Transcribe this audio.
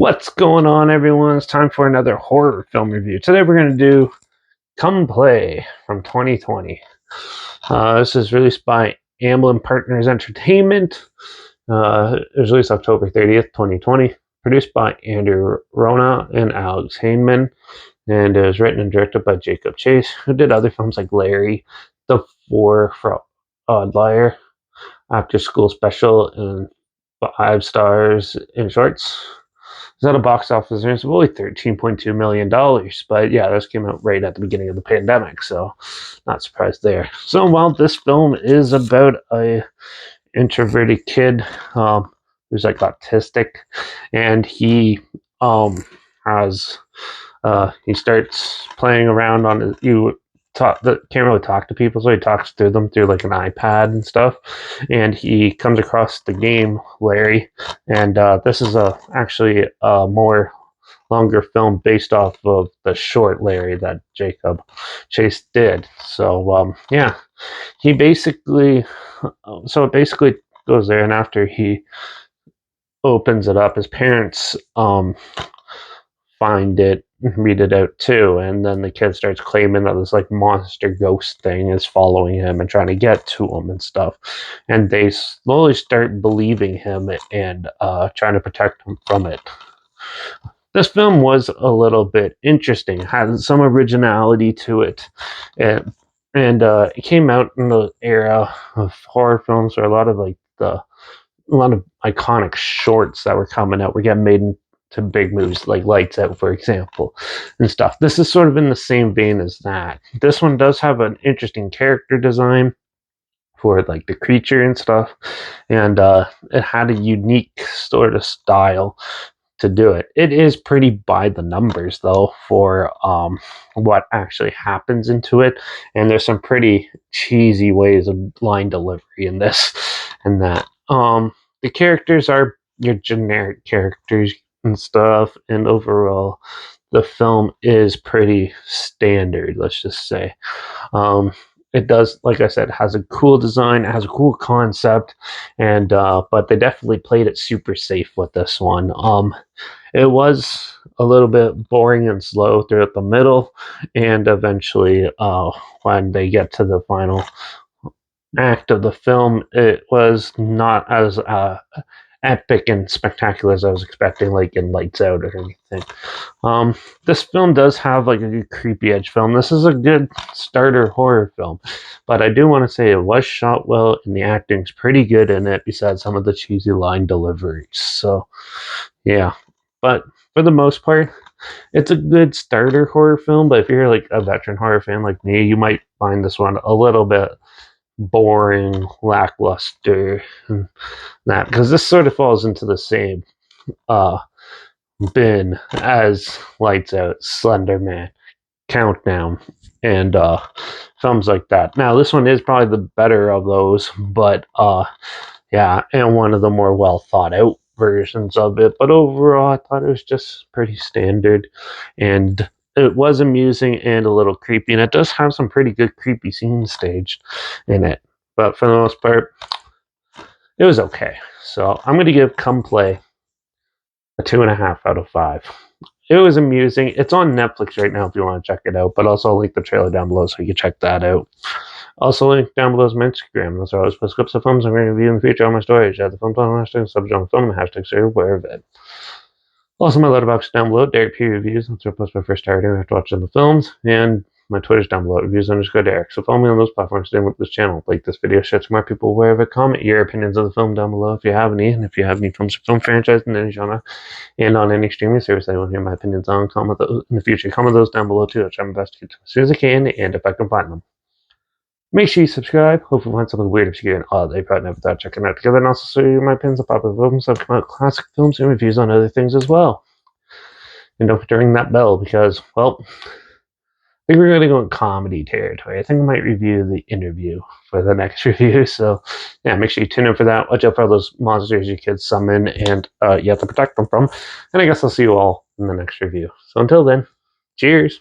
What's going on, everyone? It's time for another horror film review. Today we're going to do Come Play from 2020. This is released by Amblin Partners Entertainment. It was released October 30th, 2020. Produced by Andrew Rona and Alex Hayman. And it was written and directed by Jacob Chase, who did other films like Larry, The Four for Odd Liar, After School Special, and 5 stars in shorts. It's at a box office earnings of only $13.2 million. But yeah, this came out right at the beginning of the pandemic, so not surprised there. So while this film is about a introverted kid who's like autistic, and he has he starts playing around on his, can't really talk to people, so he talks through them through like an iPad and stuff. And he comes across the game Larry, and this is actually a more longer film based off of the short Larry that Jacob Chase did. So yeah, he basically it basically goes there, and after he opens it up, his parents find it, read it out too, and then the kid starts claiming that this like monster ghost thing is following him and trying to get to him and stuff, and they slowly start believing him and trying to protect him from it. This film was a little bit interesting, had some originality to it, and it came out in the era of horror films where a lot of iconic shorts that were coming out were getting made into big movies, like Lights Out, for example, and stuff. This is sort of in the same vein as that. This one does have an interesting character design for like the creature and stuff, and it had a unique sort of style to do it. It is pretty by the numbers though for what actually happens into it, and there's some pretty cheesy ways of line delivery in this and that. The characters are your generic characters and stuff, and overall the film is pretty standard, let's just say. It does, like I said, has a cool design, it has a cool concept, and but they definitely played it super safe with this one. It was a little bit boring and slow throughout the middle, and eventually when they get to the final act of the film, it was not as epic and spectacular as I was expecting, like in Lights Out or anything. This film does have like a good creepy edge film. This is a good starter horror film, but I do want to say it was shot well and the acting's pretty good in it, besides some of the cheesy line deliveries. So yeah, but for the most part, it's a good starter horror film. But if you're like a veteran horror fan like me, you might find this one a little bit boring, lackluster, and that, because this sort of falls into the same bin as Lights Out, Slender Man, Countdown, and films like that. Now this one is probably the better of those, but yeah, and one of the more well thought out versions of it. But overall I thought it was just pretty standard, and it was amusing and a little creepy, and it does have some pretty good creepy scenes staged in it. But for the most part, it was okay. So I'm going to give Come Play a 2.5 out of 5. It was amusing. It's on Netflix right now if you want to check it out, but also I'll link the trailer down below so you can check that out. Also, link down below is my Instagram. That's where I always post clips of films I'm going to review in the future on my stories. Add the film title hashtag, subject on the film, and hashtag are aware of it. Also, my Letterbox down below, Derek P Reviews. That's where I post my first hour review after watching the films. And my Twitter's down below, reviews_Derek. So follow me on those platforms, stay with this channel. Like this video, share to more people aware of it. Comment your opinions of the film down below if you have any. And if you have any films or film franchise in any genre and on any streaming service I want to hear my opinions on, comment those in the future. Comment those down below too. I'll try my best to get to them as soon as I can and if I can find them. Make sure you subscribe. Hopefully find something weird, obscure, and odd that you probably never thought checking out together. And also show you my opinions on popular films. I've come out classic films and reviews on other things as well. And don't forget to ring that bell because, well, I think we're going to go in comedy territory. I think I might review The Interview for the next review. So, yeah, make sure you tune in for that. Watch out for all those monsters your kids summon and you have to protect them from. And I guess I'll see you all in the next review. So until then, cheers.